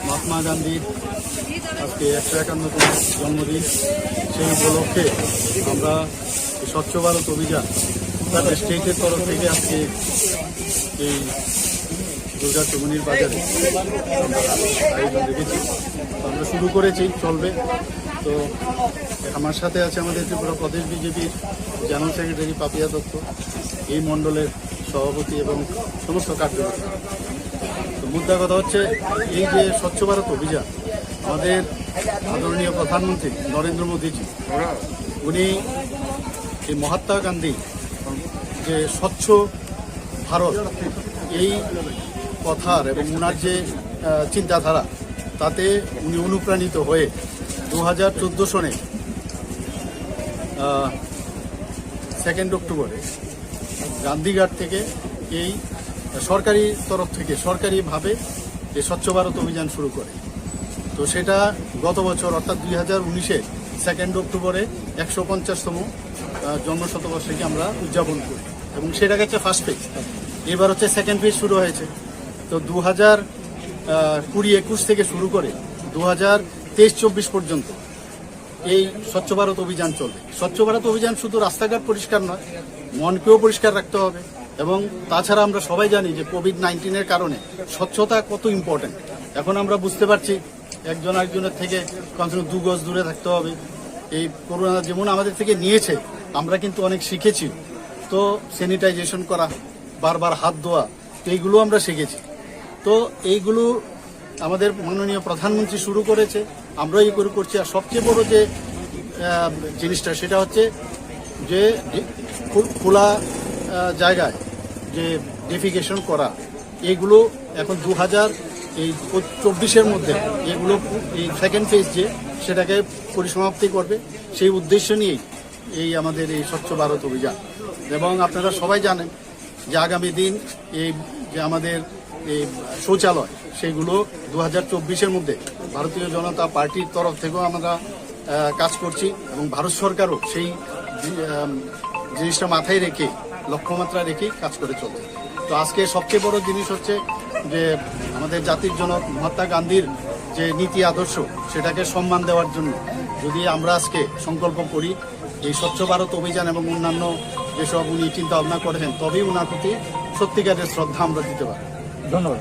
মহাত্মা গান্ধীর আজকে 151তম জন্মদিন। সেই উপলক্ষে আমরা স্বচ্ছ ভারত অভিযান স্টেটের তরফ থেকে আজকে এই দুর্গা চৌমুনির বাজারে আয়োজন রেখেছি। আমরা শুরু করেছি, চলবে। তো আমার সাথে আছে আমাদের ত্রিপুরা প্রদেশ বিজেপির জেনারেল সেক্রেটারি পাপিয়া দত্ত, এই মণ্ডলের সভাপতি এবং সমস্ত কার্যকর্তা। তো মুদ্রা কথা হচ্ছে, এই যে স্বচ্ছ ভারত অভিযান আমাদের আদরণীয় প্রধানমন্ত্রী নরেন্দ্র মোদীজি, উনি এই মহাত্মা গান্ধী যে স্বচ্ছ ভারত এই কথার এবং ওনার যে চিন্তাধারা, তাতে উনি অনুপ্রাণিত হয়ে 2014 সনে 2 অক্টোবরে গান্ধীঘাট থেকে এই সরকারি তরফ থেকে সরকারিভাবে এই স্বচ্ছ ভারত অভিযান শুরু করে। তো সেটা গত বছর অর্থাৎ 2019-এ 2 অক্টোবরে 150তম জন্মশতবর্ষকে আমরা উদযাপন করি এবং সেটা গেছে ফার্স্ট ফেজ। এবার হচ্ছে সেকেন্ড ফেজ শুরু হয়েছে। তো 2020-21 থেকে শুরু করে 2023-24 পর্যন্ত এই স্বচ্ছ ভারত অভিযান চলবে। স্বচ্ছ ভারত অভিযান শুধু রাস্তাঘাট পরিষ্কার নয়, মনকেও পরিষ্কার রাখতে হবে। এবং তাছাড়া আমরা সবাই জানি যে কোভিড-19-এর কারণে স্বচ্ছতা কত ইম্পর্টেন্ট। এখন আমরা বুঝতে পারছি একজন আরেকজনের থেকে কমসে কম 2 গজ দূরে থাকতে হবে। এই করোনা যেমন আমাদের থেকে নিয়েছে, আমরা কিন্তু অনেক শিখেছি। তো স্যানিটাইজেশন করা, বারবার হাত ধোয়া, তো এইগুলো আমরা শিখেছি। তো এইগুলো আমাদের মাননীয় প্রধানমন্ত্রী শুরু করেছে, আমরাও এই করে করছি। আর সবচেয়ে বড় যে জিনিসটা সেটা হচ্ছে যে খোলা জায়গায় যে ডেফিকেশন করা, এইগুলো এখন 2024-এর মধ্যে এগুলো এই সেকেন্ড ফেজ যে সেটাকে পরিসমাপ্তি করবে, সেই উদ্দেশ্য নিয়েই এই আমাদের এই স্বচ্ছ ভারত অভিযান। এবং আপনারা সবাই জানেন যে আগামী দিন এই যে আমাদের এই শৌচালয়, সেইগুলো 2024-এর মধ্যে ভারতীয় জনতা পার্টির তরফ থেকেও আমরা কাজ করছি এবং ভারত সরকারও সেই জিনিসটা মাথায় রেখে, লক্ষ্যমাত্রা রেখেই কাজ করে চলছে। তো আজকে সবচেয়ে বড় জিনিস হচ্ছে যে আমাদের জাতির জনক মহাত্মা গান্ধীর যে নীতি আদর্শ, সেটাকে সম্মান দেওয়ার জন্য যদি আমরা আজকে সংকল্প করি এই স্বচ্ছ ভারত অভিযান এবং অন্যান্য যেসব উনি চিন্তা ভাবনা করেছেন, তবেই ওনার প্রতি সত্যিকারের শ্রদ্ধা আমরা দিতে পারি। ধন্যবাদ।